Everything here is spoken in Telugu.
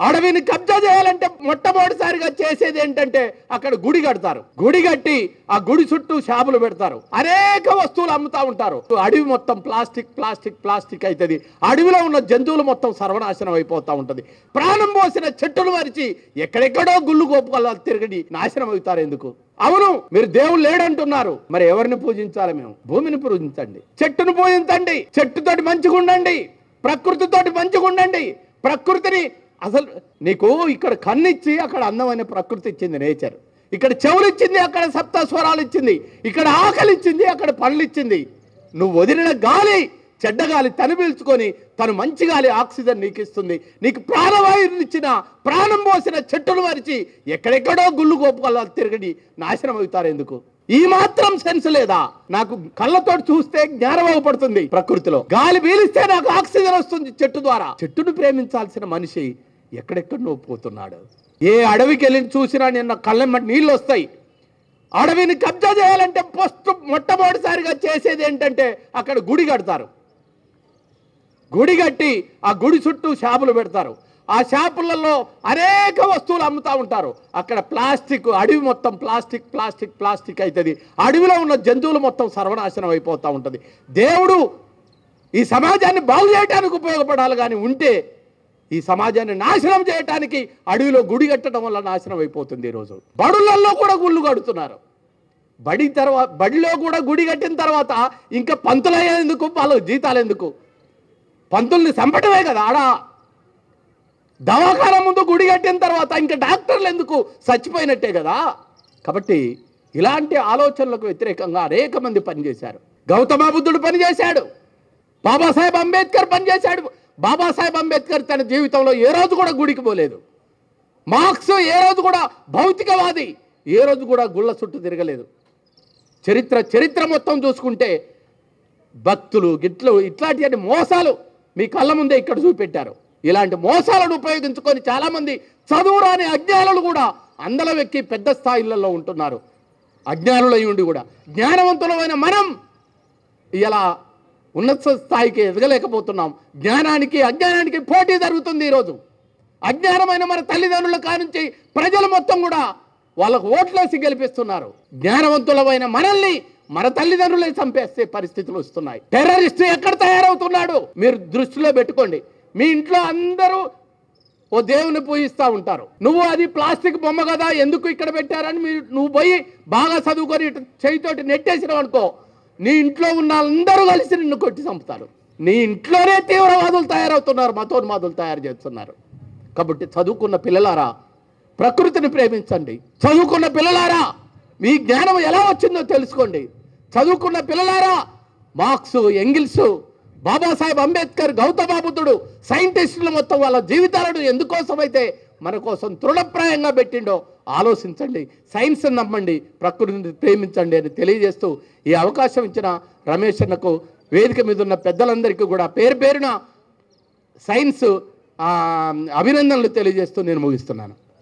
అడవిని కబ్జా చేయాలంటే మొట్టమొదటిసారిగా చేసేది ఏంటంటే అక్కడ గుడి కడతారు. గుడి కట్టి ఆ గుడి చుట్టూ షాపులు పెడతారు. అనేక వస్తువులు అమ్ముతా ఉంటారు. అడవి మొత్తం ప్లాస్టిక్ ప్లాస్టిక్ ప్లాస్టిక్ అవుతుంది. అడవిలో ఉన్న జంతువులు మొత్తం సర్వనాశనం అయిపోతూ ఉంటది. ప్రాణం పోసిన చెట్టులు మరిచి ఎక్కడెక్కడో గుళ్ళు గోపుకాలు తిరగడి నాశనం అవుతారు. ఎందుకు? అవును, మీరు దేవుడు లేడంటున్నారు. మరి ఎవరిని పూజించాలి? మేము భూమిని పూజించండి, చెట్టును పూజించండి, చెట్టుతోటి మంచిగా ఉండండి, ప్రకృతితోటి మంచిగా ఉండండి. ప్రకృతిని అసలు నీకు ఇక్కడ కన్నిచ్చి అక్కడ అందమైన ప్రకృతి ఇచ్చింది నేచర్. ఇక్కడ చెవులు ఇచ్చింది, అక్కడ సప్త స్వరాలు ఇచ్చింది. ఇక్కడ ఆకలి ఇచ్చింది, అక్కడ పళ్ళు ఇచ్చింది. నువ్వు వదిలిన గాలి చెడ్డ గాలి తను పీల్చుకొని తను మంచి గాలి ఆక్సిజన్ నీకు ఇస్తుంది. నీకు ప్రాణవాయువుని ఇచ్చిన ప్రాణం పోసిన చెట్టులు మరిచి ఎక్కడెక్కడో గుళ్ళు గోపుకాలు తిరగడి నాశనం అవుతారు. ఎందుకు? ఈ మాత్రం సెన్స్ లేదా? నాకు కళ్ళతో చూస్తే జ్ఞానం అవపడుతుంది. ప్రకృతిలో గాలి పీలిస్తే నాకు ఆక్సిజన్ వస్తుంది చెట్టు ద్వారా. చెట్టును ప్రేమించాల్సిన మనిషి ఎక్కడెక్కడో పోతున్నాడు. ఏ అడవికి వెళ్ళి చూసినా నిన్న కళ్ళెమ్మటి నీళ్ళు వస్తాయి. అడవిని కబ్జా చేయాలంటే మొట్టమొదటిసారిగా చేసేది ఏంటంటే అక్కడ గుడి కడతారు. గుడి కట్టి ఆ గుడి చుట్టూ షాపులు పెడతారు. ఆ షాపులలో అనేక వస్తువులు అమ్ముతా ఉంటారు. అక్కడ ప్లాస్టిక్, అడవి మొత్తం ప్లాస్టిక్ ప్లాస్టిక్ ప్లాస్టిక్ అవుతుంది. అడవిలో ఉన్న జంతువులు మొత్తం సర్వనాశనం అయిపోతూ ఉంటుంది. దేవుడు ఈ సమాజాన్ని బాగు చేయడానికి ఉపయోగపడాలి, కానీ ఉంటే ఈ సమాజాన్ని నాశనం చేయడానికి అడవిలో గుడి కట్టడం వల్ల నాశనం అయిపోతుంది. ఈరోజు బడులలో కూడా గుళ్ళు కడుతున్నారు. బడిలో కూడా గుడి కట్టిన తర్వాత ఇంకా పంతులయ్యేందుకు వాళ్ళ జీతాలు ఎందుకు? పంతుల్ని చంపటమే కదా. ఆడ దవాఖాన ముందు గుడి కట్టిన తర్వాత ఇంకా డాక్టర్లు ఎందుకు? చచ్చిపోయినట్టే కదా. కాబట్టి ఇలాంటి ఆలోచనలకు వ్యతిరేకంగా అనేక మంది పనిచేశారు. గౌతమ బుద్ధుడు పనిచేశాడు, బాబాసాహెబ్ అంబేద్కర్ పనిచేశాడు. బాబాసాహెబ్ అంబేద్కర్ తన జీవితంలో ఏ రోజు కూడా గుడికి పోలేదు. మార్క్స్ ఏ రోజు కూడా భౌతికవాది, ఏ రోజు కూడా గుళ్ళ చుట్టూ తిరగలేదు. చరిత్ర మొత్తం చూసుకుంటే భక్తులు గిట్లు ఇట్లాంటి మోసాలు మీ కళ్ళ ముందే ఇక్కడ చూపెట్టారు. ఇలాంటి మోసాలను ఉపయోగించుకొని చాలామంది చదువురాని అజ్ఞానులు కూడా అందలం ఎక్కి పెద్ద స్థాయిలలో ఉంటున్నారు. అజ్ఞానులై ఉండి కూడా జ్ఞానవంతులమైన మనం ఇలా ఉన్నత స్థాయికి ఎదగలేకపోతున్నాం. జ్ఞానానికి అజ్ఞానానికి పోటీ జరుగుతుంది. ఈరోజు అజ్ఞానమైన మన తల్లిదండ్రుల కానుంచి ప్రజలు మొత్తం కూడా వాళ్ళకు ఓట్లేసి గెలిపిస్తున్నారు. జ్ఞానవంతులమైన మనల్ని మన తల్లిదండ్రులే చంపేస్తే పరిస్థితులు వస్తున్నాయి. టెర్రరిస్ట్ ఎక్కడ తయారవుతున్నాడు మీరు దృష్టిలో పెట్టుకోండి. మీ ఇంట్లో అందరూ ఓ దేవుని పూజిస్తూ ఉంటారు. నువ్వు అది ప్లాస్టిక్ బొమ్మ కదా ఎందుకు ఇక్కడ పెట్టారని నువ్వు పోయి బాగా చదువుకొని చేయితోటి నెట్టేసినావు అనుకో, నీ ఇంట్లో ఉన్న అందరూ కలిసి నిన్ను కొట్టి చంపుతారు. నీ ఇంట్లోనే తీవ్రవాదులు తయారవుతున్నారు, మతోన్మాదులు తయారు చేస్తున్నారు. కాబట్టి చదువుకున్న పిల్లలారా ప్రకృతిని ప్రేమించండి. చదువుకున్న పిల్లలారా మీ జ్ఞానం ఎలా వచ్చిందో తెలుసుకోండి. చదువుకున్న పిల్లలారా మార్క్స్, ఎంగిల్స్, బాబాసాహెబ్ అంబేద్కర్, గౌతమ బుద్ధుడు సైంటిస్టులు మొత్తం వాళ్ళ జీవితాలను ఎందుకోసమైతే మన కోసం తృణప్రాయంగా పెట్టిండో ఆలోచించండి. సైన్స్ నమ్మండి, ప్రకృతిని ప్రేమించండి అని తెలియజేస్తూ ఈ అవకాశం ఇచ్చిన రమేష్ అన్నకు, వేదిక మీద ఉన్న పెద్దలందరికీ కూడా పేరు పేరున సైన్స్ అభినందనలు తెలియజేస్తూ నేను ముగిస్తున్నాను.